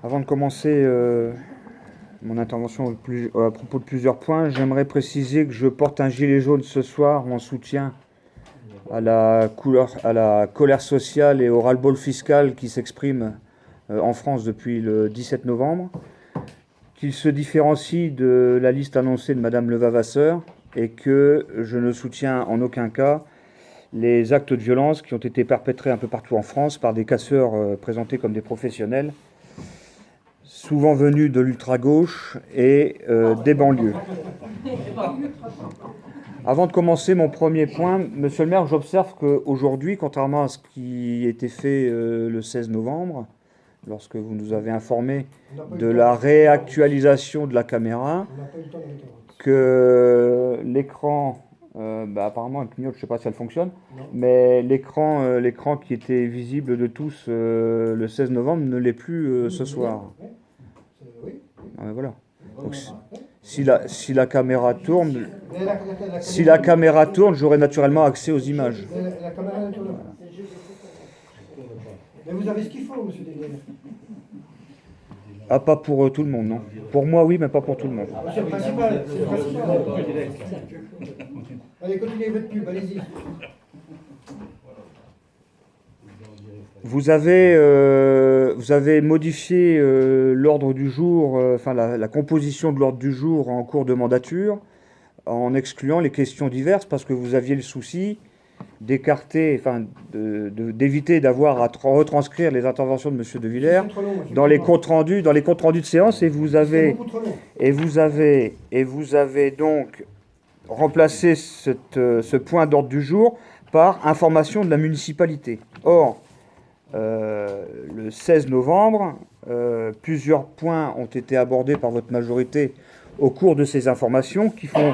Avant de commencer mon intervention à propos de plusieurs points, j'aimerais préciser que je porte un gilet jaune ce soir en soutien à la colère sociale et au ras-le-bol fiscal qui s'exprime en France depuis le 17 novembre, qu'il se différencie de la liste annoncée de Madame Levavasseur et que je ne soutiens en aucun cas les actes de violence qui ont été perpétrés un peu partout en France par des casseurs présentés comme des professionnels, souvent venus de l'ultra-gauche et des banlieues. Avant de commencer mon premier point, monsieur le maire, j'observe qu'aujourd'hui, contrairement à ce qui était fait le 16 novembre, lorsque vous nous avez informé de la réactualisation de la caméra, que l'écran, apparemment, elle clignote, je ne sais pas si elle fonctionne, mais l'écran qui était visible de tous le 16 novembre ne l'est plus ce soir. Ah, voilà. Donc, si la caméra tourne, j'aurai naturellement accès aux images. La caméra ne tourne pas. Mais vous avez ce qu'il faut, monsieur Desgaines. Ah, pas pour tout le monde, non. Pour moi, oui, mais pas pour tout le monde. C'est le principal. Allez, continuez votre pub, allez-y. Vous avez modifié l'ordre du jour, la composition de l'ordre du jour en cours de mandature, en excluant les questions diverses, parce que vous aviez le souci d'écarter, d'éviter d'avoir à retranscrire les interventions de M. De Villers dans les comptes rendus de séance, et vous avez donc remplacé ce point d'ordre du jour par information de la municipalité. Or, le 16 novembre, plusieurs points ont été abordés par votre majorité au cours de ces informations qui font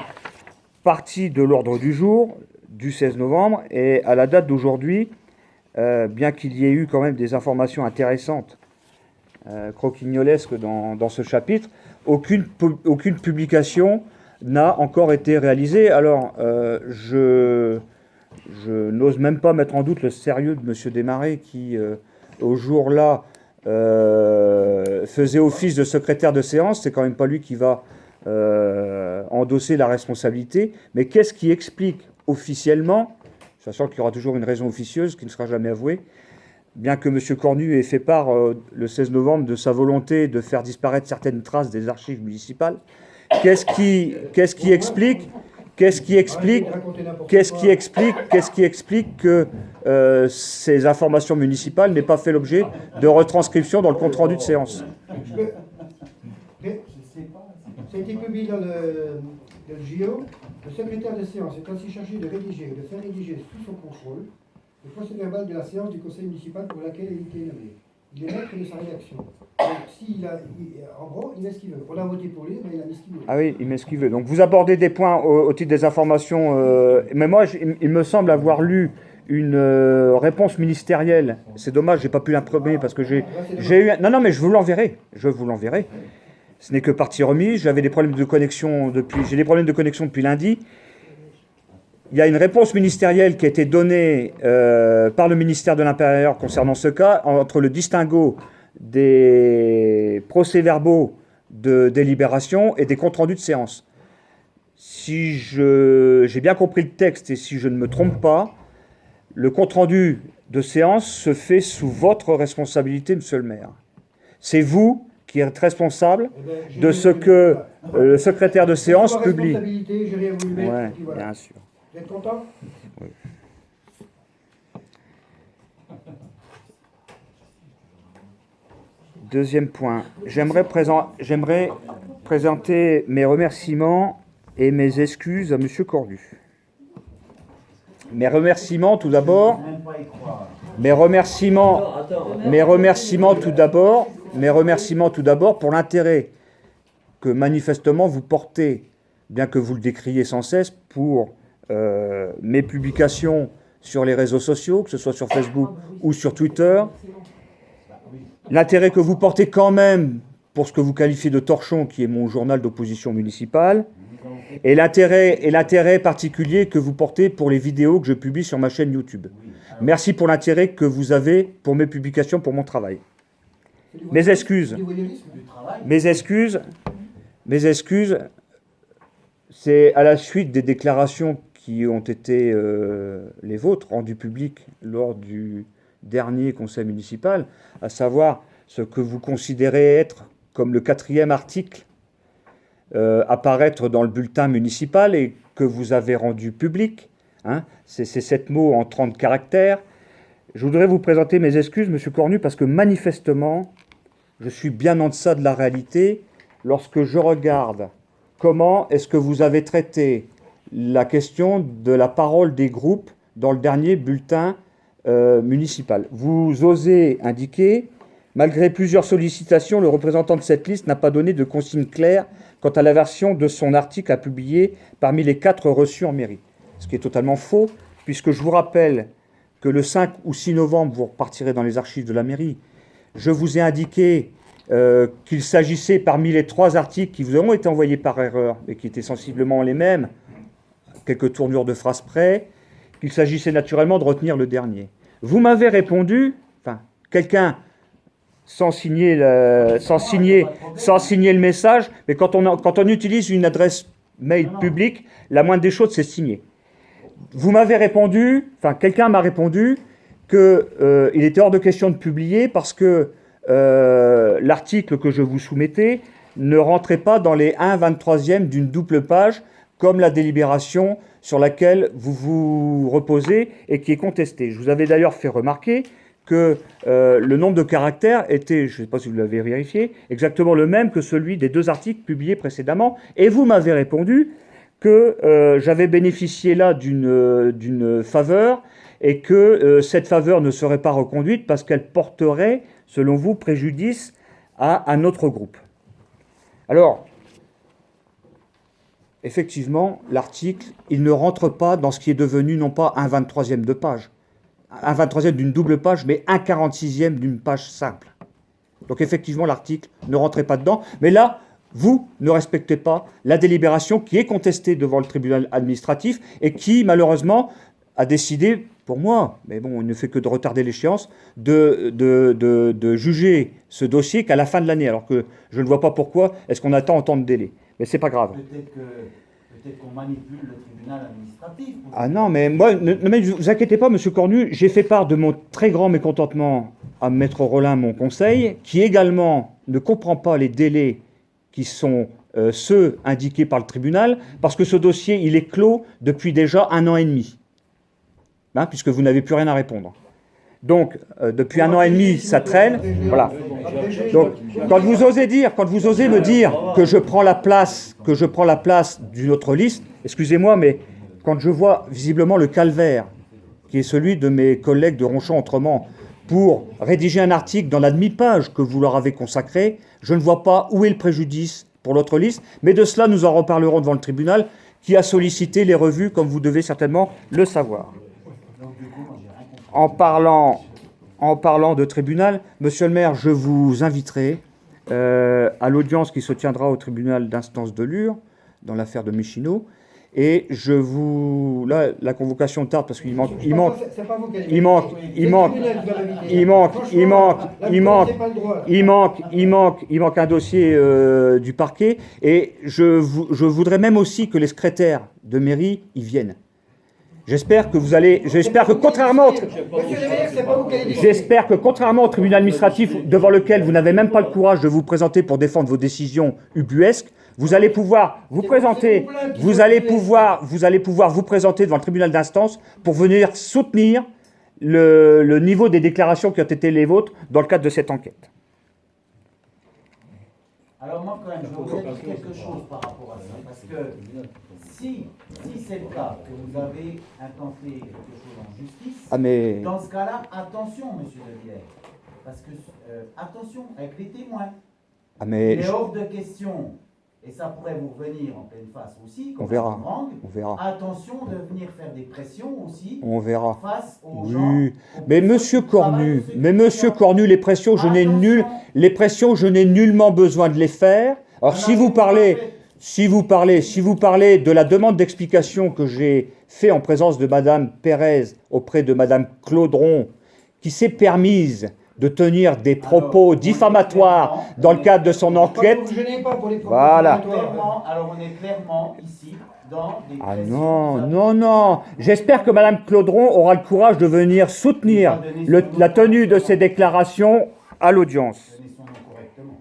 partie de l'ordre du jour du 16 novembre. Et à la date d'aujourd'hui, bien qu'il y ait eu quand même des informations intéressantes, croquignolesques dans ce chapitre, aucune publication n'a encore été réalisée. Alors, je n'ose même pas mettre en doute le sérieux de M. Desmarais qui, au jour-là, faisait office de secrétaire de séance. C'est quand même pas lui qui va endosser la responsabilité. Mais qu'est-ce qui explique officiellement, sachant qu'il y aura toujours une raison officieuse qui ne sera jamais avouée, bien que M. Cornu ait fait part le 16 novembre de sa volonté de faire disparaître certaines traces des archives municipales, qu'est-ce qui explique que ces informations municipales n'aient pas fait l'objet de retranscription dans le compte-rendu de séance? Ça a été publié dans le JO. Le secrétaire de séance est ainsi chargé de rédiger ou de faire rédiger sous son contrôle le procès-verbal de la séance du conseil municipal pour laquelle il était nommé. Il est maître de sa rédaction. En gros, il met ce qu'il veut. On a voté pour lui, mais il a mis ce qu'il veut. Ah oui, il met ce qu'il veut. Donc vous abordez des points au titre des informations. Mais moi, il me semble avoir lu une réponse ministérielle. C'est dommage, j'ai pas pu l'imprimer parce que j'ai eu. Non, mais je vous l'enverrai. Ce n'est que partie remise. J'ai des problèmes de connexion depuis lundi. Il y a une réponse ministérielle qui a été donnée par le ministère de l'Intérieur concernant ce cas, entre le distinguo des procès-verbaux de délibération et des comptes rendus de séance. Si j'ai bien compris le texte et si je ne me trompe pas, le compte rendu de séance se fait sous votre responsabilité, monsieur le maire. C'est vous qui êtes responsable de ce que le secrétaire de séance publie. J'ai rien voulu mettre. Ouais, voilà. bien sûr. Vous êtes content? Oui. Deuxième point, j'aimerais présenter mes remerciements et mes excuses à M. Cornu. Mes remerciements tout d'abord pour l'intérêt que manifestement vous portez, bien que vous le décriez sans cesse, pour mes publications sur les réseaux sociaux, que ce soit sur Facebook ou sur Twitter. L'intérêt que vous portez quand même pour ce que vous qualifiez de torchon, qui est mon journal d'opposition municipale, et l'intérêt particulier que vous portez pour les vidéos que je publie sur ma chaîne YouTube. Merci pour l'intérêt que vous avez pour mes publications, pour mon travail. Mes excuses. Du voyeurisme. Mes excuses, c'est à la suite des déclarations qui ont été les vôtres, rendues publiques lors du dernier conseil municipal, à savoir ce que vous considérez être comme le 4e article apparaître dans le bulletin municipal et que vous avez rendu public. Hein, c'est 7 mots en 30 caractères. Je voudrais vous présenter mes excuses, Monsieur Cornu, parce que manifestement, je suis bien en deçà de la réalité lorsque je regarde comment est-ce que vous avez traité la question de la parole des groupes dans le dernier bulletin municipal. Vous osez indiquer, malgré plusieurs sollicitations, le représentant de cette liste n'a pas donné de consigne claire quant à la version de son article à publier parmi les 4 reçus en mairie. Ce qui est totalement faux, puisque je vous rappelle que le 5 ou 6 novembre, vous repartirez dans les archives de la mairie. Je vous ai indiqué qu'il s'agissait parmi les 3 articles qui vous ont été envoyés par erreur et qui étaient sensiblement les mêmes, quelques tournures de phrases près, qu'il s'agissait naturellement de retenir le dernier. Vous m'avez répondu, enfin, quelqu'un sans signer le message, mais quand on utilise une adresse mail publique, la moindre des choses, c'est signer. Vous m'avez répondu, enfin, quelqu'un m'a répondu qu'il était hors de question de publier parce que l'article que je vous soumettais ne rentrait pas dans les 1/23e d'une double page, comme la délibération sur laquelle vous vous reposez et qui est contestée. Je vous avais d'ailleurs fait remarquer que le nombre de caractères était, je ne sais pas si vous l'avez vérifié, exactement le même que celui des 2 articles publiés précédemment. Et vous m'avez répondu que j'avais bénéficié là d'une faveur et que cette faveur ne serait pas reconduite parce qu'elle porterait, selon vous, préjudice à un autre groupe. Alors, effectivement, l'article, il ne rentre pas dans ce qui est devenu non pas un 23e de page, un 23e d'une double page, mais un 46e d'une page simple. Donc effectivement, l'article ne rentrait pas dedans. Mais là, vous ne respectez pas la délibération qui est contestée devant le tribunal administratif et qui, malheureusement, a décidé, pour moi, mais bon, il ne fait que de retarder l'échéance, de juger ce dossier qu'à la fin de l'année. Alors que je ne vois pas pourquoi est-ce qu'on attend autant de délai. Mais c'est pas grave. Peut-être qu'on manipule le tribunal administratif. Ah non, mais moi, ne vous inquiétez pas, Monsieur Cornu, j'ai fait part de mon très grand mécontentement à Maître Rollin, mon conseil, qui également ne comprend pas les délais qui sont ceux indiqués par le tribunal, parce que ce dossier, il est clos depuis déjà 1 an et demi, hein, puisque vous n'avez plus rien à répondre. Donc, depuis 1 an et demi, ça traîne, voilà. Donc, quand vous osez me dire que je prends la place d'une autre liste, excusez-moi, mais quand je vois visiblement le calvaire, qui est celui de mes collègues de Ronchamp-Autrement, pour rédiger un article dans la demi-page que vous leur avez consacrée, je ne vois pas où est le préjudice pour l'autre liste, mais de cela, nous en reparlerons devant le tribunal, qui a sollicité les revues, comme vous devez certainement le savoir. En parlant de tribunal, monsieur le maire, je vous inviterai à l'audience qui se tiendra au tribunal d'instance de Lure, dans l'affaire de Michino. Et là, la convocation tarde parce qu'il manque un dossier du parquet. Et je voudrais même aussi que les secrétaires de mairie y viennent. J'espère que contrairement au tribunal administratif devant lequel vous n'avez même pas le courage de vous présenter pour défendre vos décisions ubuesques, vous allez pouvoir vous présenter devant le tribunal d'instance pour venir soutenir le niveau des déclarations qui ont été les vôtres dans le cadre de cette enquête. Alors moi, quand même, je voudrais dire quelque chose par rapport à ça, parce que si c'est le cas, que vous avez intenté quelque chose en justice, dans ce cas-là, attention, monsieur De Villers, parce que, attention, avec les témoins, il est hors de question, et ça pourrait vous revenir en pleine face aussi, on verra. Attention de venir faire des pressions aussi, face aux oui. gens. Mais monsieur Cornu, les pressions, je n'ai nullement besoin de les faire. Alors si vous parlez de la demande d'explication que j'ai fait en présence de Madame Pérez auprès de Madame Claudron, qui s'est permise de tenir des propos diffamatoires dans le cadre de son enquête. Vous ne gênez pas pour les propos Voilà. diffamatoires. Alors on est clairement ici dans des Ah pressions. non, non, non. J'espère que Mme Claudron aura le courage de venir soutenir la tenue de ces déclarations à l'audience. Donnez son nom correctement.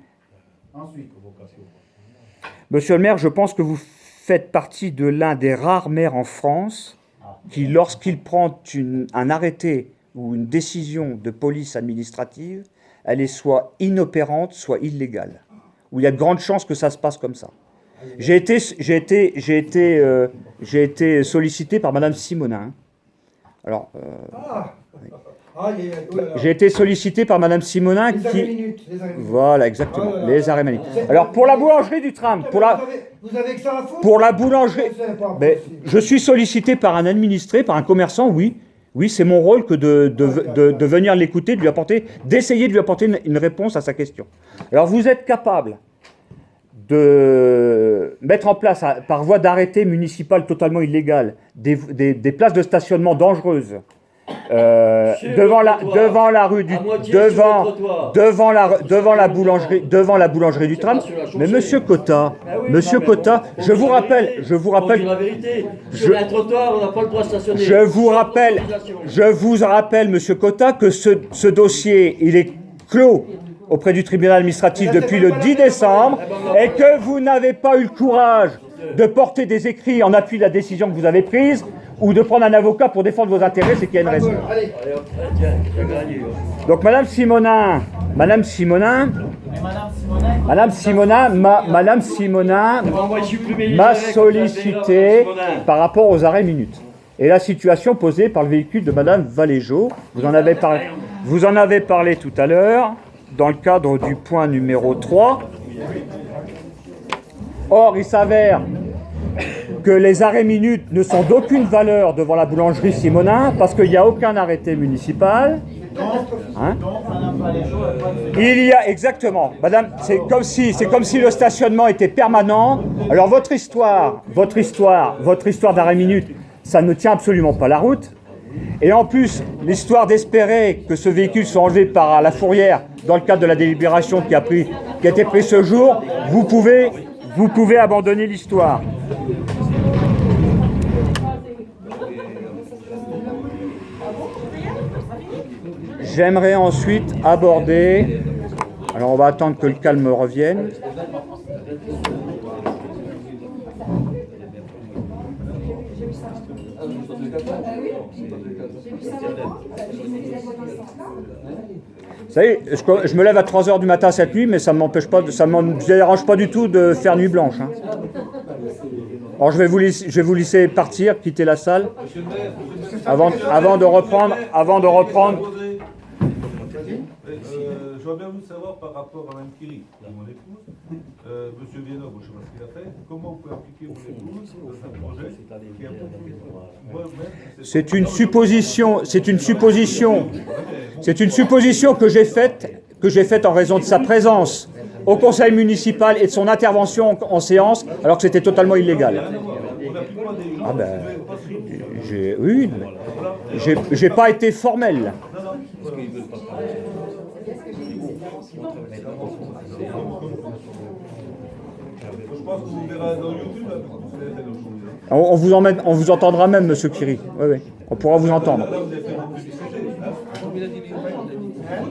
Ensuite, Monsieur le maire, je pense que vous faites partie de l'un des rares maires en France qui, lorsqu'il prend un arrêté ou une décision de police administrative, elle est soit inopérante, soit illégale. Où il y a de grandes chances que ça se passe comme ça. J'ai été sollicité par Madame Simonin. Alors, j'ai été sollicité par Madame Simonin Les arrêts minutes, les arrêts minutes. Voilà, exactement, Oh là là. les arrêts minutes. Alors, pour la boulangerie du tram, Vous avez que ça à foutre? pour la boulangerie, C'est pas mais possible. je suis sollicité par un administré, par un commerçant, oui. Oui, c'est mon rôle que de venir l'écouter, d'essayer de lui apporter une réponse à sa question. Alors, vous êtes capable de mettre en place, par voie d'arrêté municipal totalement illégal, des places de stationnement dangereuses devant la rue du devant la boulangerie du tram. Mais Monsieur Cotta, je vous rappelle, la vérité. Sur un trottoir, on n'a pas le droit de stationner. je vous rappelle, Monsieur Cotta, que ce dossier, il est clos auprès du tribunal administratif depuis le 10 décembre et que vous n'avez pas eu le courage de porter des écrits en appui de la décision que vous avez prise ou de prendre un avocat pour défendre vos intérêts, c'est qu'il y a une raison. Allez. Allez, hop, tiens, j'ai gagné. Donc Madame Simonin mais Madame Simonin, m'a sollicité par rapport aux arrêts minutes. Et la situation posée par le véhicule de Madame Valéjo, vous en avez parlé tout à l'heure, dans le cadre du point numéro 3. Or, il s'avère que les arrêts minutes ne sont d'aucune valeur devant la boulangerie Simonin parce qu'il n'y a aucun arrêté municipal. Hein? Il y a exactement, Madame, c'est comme si le stationnement était permanent. Alors votre histoire d'arrêt minute, ça ne tient absolument pas la route. Et en plus, l'histoire d'espérer que ce véhicule soit enlevé par la fourrière dans le cadre de la délibération qui a été prise ce jour, vous pouvez abandonner l'histoire. J'aimerais ensuite aborder, alors on va attendre que le calme revienne. Vous savez, je me lève à 3h du matin cette nuit, mais ça ne m'empêche pas, ça ne me dérange pas du tout de faire nuit blanche. Hein. Alors je vais vous laisser partir, quitter la salle, avant de reprendre. J'aurais bien voulu savoir par rapport à Mme Curie, qui est mon épouse, Monsieur Vienov, je ne sais pas ce qu'il a fait, comment vous pouvez impliquer mon épouse dans un projet qui a beaucoup moi-même. C'est une supposition que j'ai faite en raison de sa présence au conseil municipal et de son intervention en séance, alors que c'était totalement illégal. Ah ben, j'ai pas été formel. Je pense que vous verrez dans YouTube, là, vous avez fait d'autres choses. On vous entendra même, Monsieur Curie. Oui. On pourra vous entendre. Là, vous avez fait beaucoup de publicité.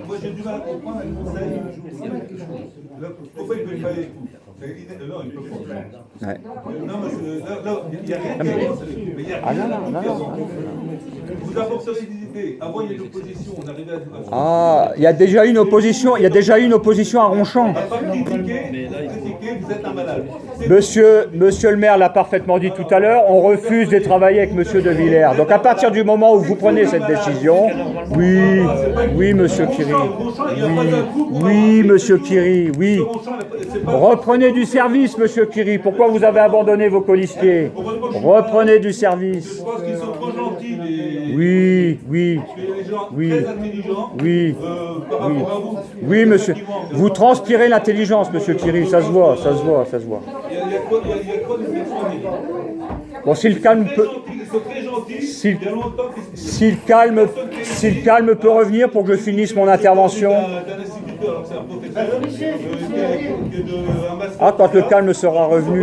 Moi, j'ai du mal à comprendre un conseil. Pourquoi il ne peut pas aller? Non, il ne peut pas. Ouais. Non, il n'y a rien qui avance. Vous apporterez des idées. Avant, il y a l'opposition. On arrivait à... Ah, il y a déjà eu une opposition à Ronchamp. On va pas critiquer, vous êtes un malade. Monsieur le maire l'a parfaitement dit tout à l'heure, on refuse de travailler avec Monsieur de Villers. Donc à partir du moment où vous prenez cette décision, oui, Monsieur Curie, oui, Monsieur Curie, oui. Reprenez du service, Monsieur Curie. Pourquoi vous avez abandonné vos colistiers? Reprenez du service. Je pense qu'ils sont trop gentils, les... Oui. Parce qu'il y a des gens très intelligents par rapport à vous. Oui, monsieur. Vous transpirez l'intelligence, Monsieur Curie. Ça se voit. Il y a quoi de Bon, si le calme peut... Ils sont très gentils. Si, Il y a longtemps qu'ils se- si le calme peut revenir pour que je finisse mon intervention. D'un instituteur, alors que c'est un professeur, qui est un master. Ah, quand le calme sera revenu.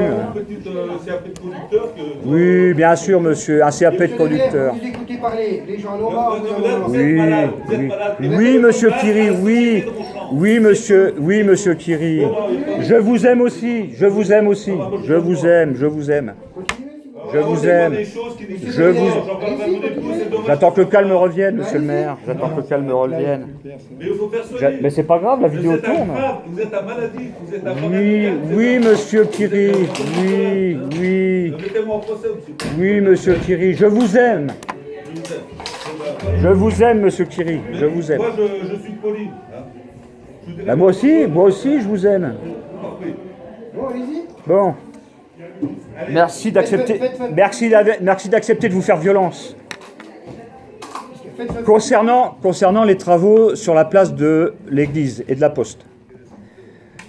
C'est un petit conducteur que. Oui, bien sûr, monsieur, un CAP de conducteur. Vous écoutez parler, les gens l'ont pas. Oui, oui, oui, monsieur Kiri, oui, oui, monsieur Kiri. Je vous aime aussi, je vous aime aussi, je vous aime, je vous aime. Je vous aime. Je vous. J'attends que le calme revienne, monsieur le maire. J'attends que le calme revienne. Mais il faut persuader. Mais c'est pas grave, la vidéo Vous êtes un tourne. grave, vous êtes un maladie, vous êtes un Oui, oui, monsieur Kiri. Oui, oui. Mettez-moi en procès, monsieur. Oui, monsieur Kiri. Je vous aime. Je vous aime, monsieur Kiri. Je vous aime. Moi, je suis poli. Hein. Je vous dirai- Bah, moi aussi, je vous aime. Bon, allez-y. Bon. Merci d'accepter. Merci d'accepter de vous faire violence. Concernant les travaux sur la place de l'église et de la poste,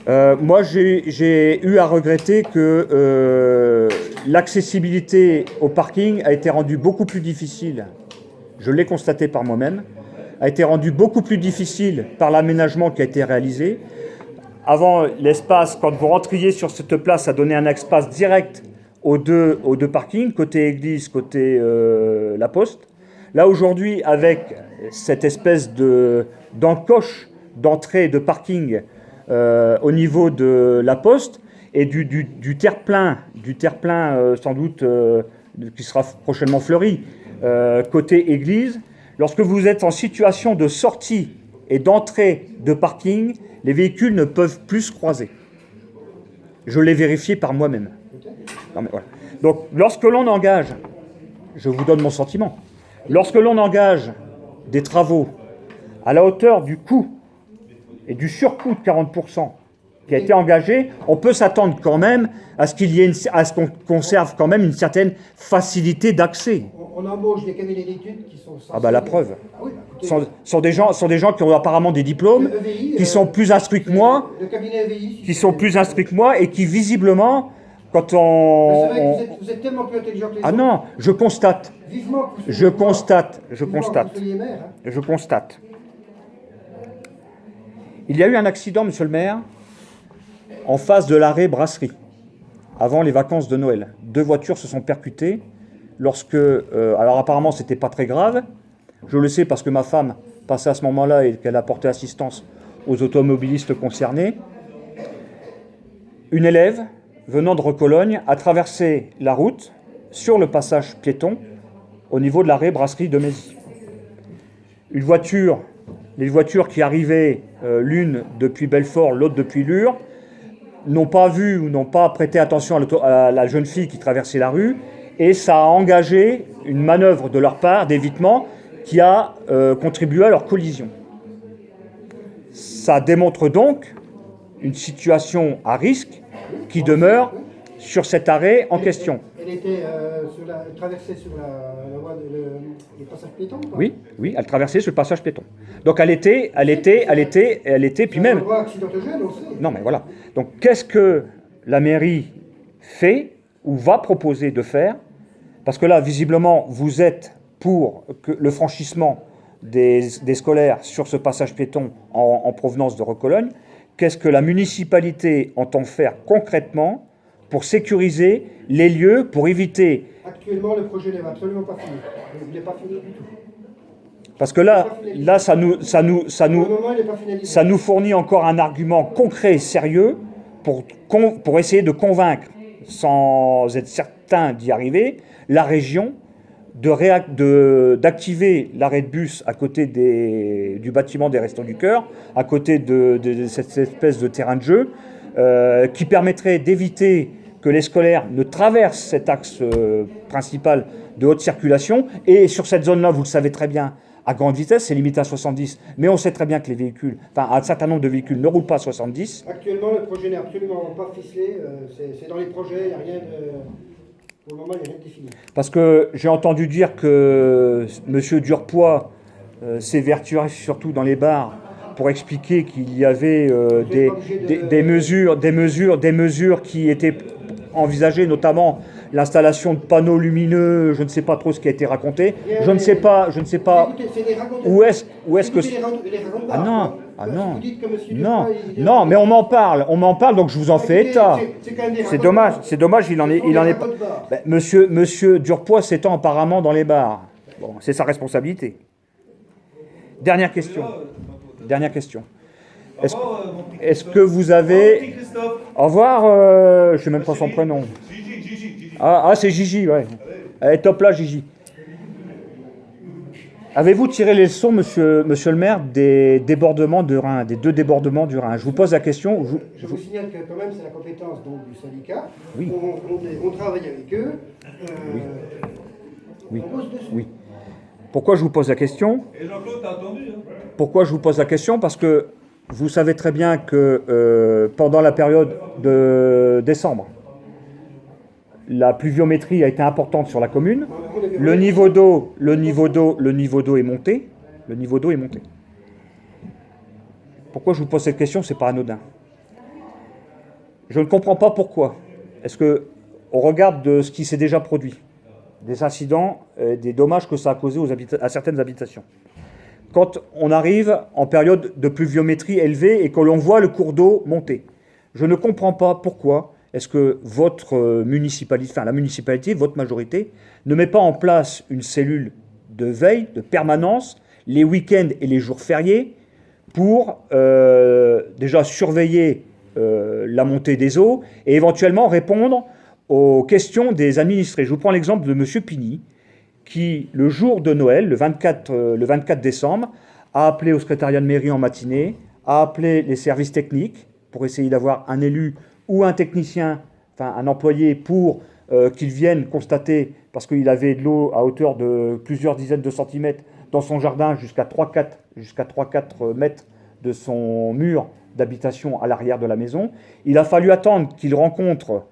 moi j'ai eu à regretter que l'accessibilité au parking a été rendue beaucoup plus difficile, je l'ai constaté par moi-même, a été rendue beaucoup plus difficile par l'aménagement qui a été réalisé. Avant, l'espace, quand vous rentriez sur cette place, ça donnait un espace direct aux deux parkings, côté église, côté la poste. Là, aujourd'hui, avec cette espèce d'encoche d'entrée de parking au niveau de la poste et du terre-plein sans doute qui sera prochainement fleuri, côté église, lorsque vous êtes en situation de sortie et d'entrée de parking, les véhicules ne peuvent plus se croiser. Je l'ai vérifié par moi-même. Non, mais voilà. Donc, lorsque l'on engage, je vous donne mon sentiment, lorsque l'on engage des travaux à la hauteur du coût et du surcoût de 40% qui a été engagé, on peut s'attendre quand même à ce qu'on conserve quand même une certaine facilité d'accès. On embauche des cabinets d'études qui sont... Ah bah la preuve. Ah oui, bah, écoutez, Sont des gens qui ont apparemment des diplômes, le EVI, qui sont plus instruits que moi, le cabinet EVI... qui sont plus instruits que moi et qui visiblement, quand C'est vrai on... que vous êtes tellement plus intelligent que les Ah autres. non, je constate, Vivement que vous je soyez- constate, je vivement que constate, vous soyez maire, hein. je constate. Il y a eu un accident, monsieur le maire, en face de l'arrêt Brasserie, avant les vacances de Noël. 2 voitures se sont percutées lorsque... alors apparemment, c'était pas très grave. Je le sais parce que ma femme passait à ce moment-là et qu'elle a porté assistance aux automobilistes concernés. Une élève, venant de Recologne, a traversé la route sur le passage piéton au niveau de l'arrêt Brasserie de Mézy. Les voitures qui arrivaient, l'une depuis Belfort, l'autre depuis Lure, n'ont pas vu ou n'ont pas prêté attention à la jeune fille qui traversait la rue, et ça a engagé une manœuvre de leur part d'évitement qui a contribué à leur collision. Ça démontre donc une situation à risque qui demeure sur cet arrêt en question. Elle était elle traversait sur la voie le passage piéton ou pas? Oui, elle traversait ce passage piéton. Donc elle était, puis même... Un endroit accidentogène, on le sait. Non, mais voilà. Donc, qu'est-ce que la mairie fait ou va proposer de faire? Parce que là, visiblement, vous êtes pour le franchissement des scolaires sur ce passage piéton en provenance de Recologne. Qu'est-ce que la municipalité entend faire concrètement pour sécuriser les lieux, pour éviter... Actuellement, le projet n'est absolument pas fini. Il n'est pas fini du tout. Parce que là ça nous, Pour le moment, il n'est pas finalisé. ça nous fournit encore un argument concret et sérieux pour essayer de convaincre, sans être certain d'y arriver, la région d'activer l'arrêt de bus à côté du bâtiment des Restos du Cœur, à côté de cette espèce de terrain de jeu, qui permettrait d'éviter que les scolaires ne traversent cet axe principal de haute circulation. Et sur cette zone-là, vous le savez très bien, à grande vitesse, c'est limité à 70. Mais on sait très bien que les véhicules, un certain nombre de véhicules ne roulent pas à 70. Actuellement, le projet n'est absolument pas ficelé. C'est dans les projets, il n'y a rien de... Pour le moment, il n'y a rien de défini. Parce que j'ai entendu dire que M. Durpois s'évertuait surtout dans les bars pour expliquer qu'il y avait des mesures qui étaient envisagées, notamment l'installation de panneaux lumineux, je ne sais pas trop ce qui a été raconté. Je ne sais pas Écoutez, c'est des racontes- où est-ce que... Écoutez les racontes Ah pas, non, quoi. ah Si non, vous dites que monsieur non, Duprat, il- non, mais on m'en parle, donc je vous en fais Écoutez, état. c'est quand même des C'est racontes dommage, il en Ce sont des est pas. racontes bas. Ben, monsieur Durpois s'étend apparemment dans les bars. Bon, c'est sa responsabilité. Dernière question. Est-ce que vous avez... Au revoir, je ne sais même pas son prénom. Gigi. Ah, c'est Gigi, ouais. Allez, top là, Gigi. Avez-vous tiré les leçons, monsieur le maire, des débordements de Rhin, des 2 débordements du Rhin? Je vous pose la question. Je vous signale que quand même c'est la compétence donc, du syndicat. Oui. On travaille avec eux. Oui. On bosse dessus. Oui. Pourquoi je vous pose la question? Et Jean-Claude, t'as attendu, hein? Pourquoi je vous pose la question? Parce que vous savez très bien que pendant la période de décembre, la pluviométrie a été importante sur la commune. Le niveau d'eau est monté. Le niveau d'eau est monté. Pourquoi je vous pose cette question? C'est pas anodin. Je ne comprends pas pourquoi. Est-ce que, au regard de ce qui s'est déjà produit, des incidents, des dommages que ça a causé à certaines habitations, quand on arrive en période de pluviométrie élevée et que l'on voit le cours d'eau monter, je ne comprends pas pourquoi est-ce que votre municipalité, la municipalité, votre majorité, ne met pas en place une cellule de veille, de permanence, les week-ends et les jours fériés, pour déjà surveiller la montée des eaux et éventuellement répondre aux questions des administrés. Je vous prends l'exemple de M. Pigny, qui, le jour de Noël, le 24 décembre, a appelé au secrétariat de mairie en matinée, a appelé les services techniques pour essayer d'avoir un élu ou un technicien, enfin un employé, pour qu'il vienne constater, parce qu'il avait de l'eau à hauteur de plusieurs dizaines de centimètres dans son jardin, jusqu'à 3-4 mètres de son mur d'habitation à l'arrière de la maison. Il a fallu attendre qu'il rencontre,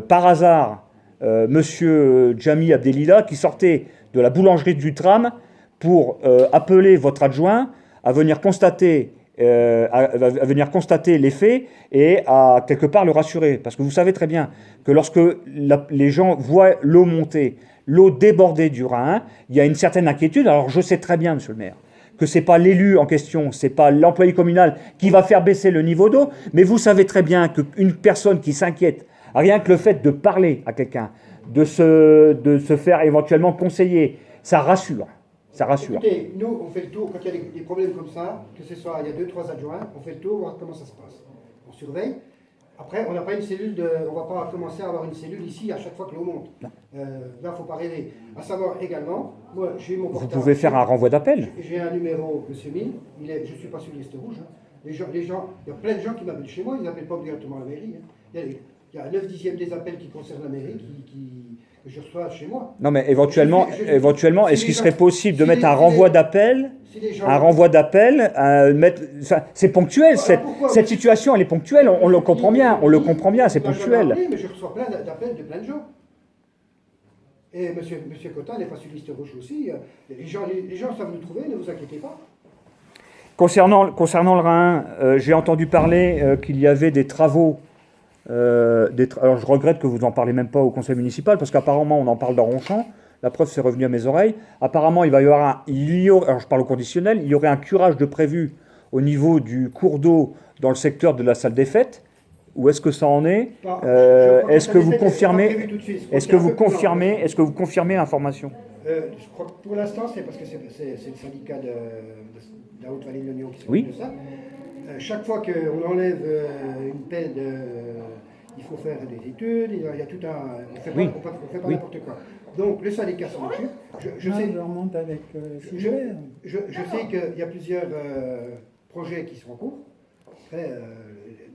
par hasard, Monsieur Jami Abdelila, qui sortait de la boulangerie du tram pour appeler votre adjoint à venir constater les faits et à quelque part le rassurer. Parce que vous savez très bien que lorsque les gens voient l'eau monter, l'eau déborder du Rhin, il y a une certaine inquiétude. Alors je sais très bien, monsieur le maire, que ce n'est pas l'élu en question, ce n'est pas l'employé communal qui va faire baisser le niveau d'eau, mais vous savez très bien qu'une personne qui s'inquiète, rien que le fait de parler à quelqu'un, de se faire éventuellement conseiller, ça rassure. Ça rassure. Écoutez, nous, on fait le tour, quand il y a des problèmes comme ça, que ce soit, il y a 2-3 adjoints, on fait le tour, voir comment ça se passe. On surveille. Après, on n'a pas une cellule on ne va pas commencer à avoir une cellule ici à chaque fois que l'eau monte. Là, il ne faut pas rêver. À savoir également, moi, j'ai mon portable. Vous pouvez faire un renvoi d'appel. J'ai un numéro, monsieur Mille, je ne suis pas sur liste rouge. Hein. Les gens, il y a plein de gens qui m'appellent chez moi, ils n'appellent pas obligatoirement la mairie. Hein. Il y a 9/10 des appels qui concernent la mairie que je reçois chez moi. Non, mais éventuellement, est-ce qu'il serait possible de mettre un renvoi d'appel, c'est ponctuel, cette situation, elle est ponctuelle, on le comprend bien, c'est ponctuel. Mais je reçois plein d'appels de plein de gens. Et monsieur Cotin n'est pas sur liste rouge aussi. Les gens savent nous trouver, ne vous inquiétez pas. Concernant le Rhin, j'ai entendu parler qu'il y avait des travaux. Alors je regrette que vous n'en parlez même pas au conseil municipal, parce qu'apparemment on en parle dans Ronchamp. La preuve, c'est revenu à mes oreilles. Apparemment, il y aura, alors je parle au conditionnel, il y aurait un curage de prévu au niveau du cours d'eau dans le secteur de la salle des fêtes. Où est-ce que ça en est? Est-ce que vous confirmez l'information? Je crois que pour l'instant, c'est parce que c'est le syndicat de la Haute-Vallée de l'Oignon qui s'occupe de ça. Chaque fois qu'on enlève une pelle, il faut faire des études, il y a tout un... On ne fait pas n'importe quoi. Donc le syndicat s'en occupe. Je sais qu'il y a plusieurs projets qui sont en cours,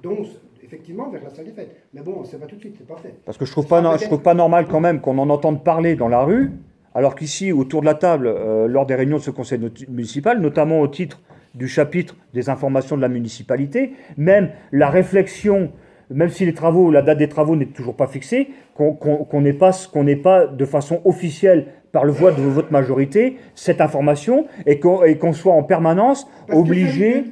dont effectivement vers la salle des fêtes. Mais bon, c'est pas tout de suite, c'est pas fait. Parce que je trouve pas normal quand même qu'on en entende parler dans la rue, alors qu'ici, autour de la table, lors des réunions de ce conseil municipal, notamment au titre du chapitre des informations de la municipalité, même la réflexion même si les travaux, la date des travaux n'est toujours pas fixée, qu'on n'ait pas de façon officielle par le voie de votre majorité cette information et qu'on soit en permanence obligé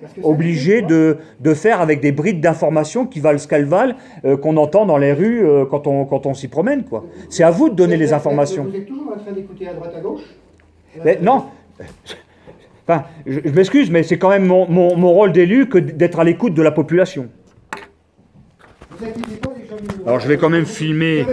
de faire avec des brides d'informations qui valent ce qu'elles valent, qu'on entend dans les rues quand on s'y promène, quoi. C'est à vous de donner les informations. Vous êtes toujours en train d'écouter à droite à gauche. Mais non. Enfin, je m'excuse, mais c'est quand même mon rôle d'élu que d'être à l'écoute de la population. Vous inquiétez pas, les gens. Alors je vais quand même filmer.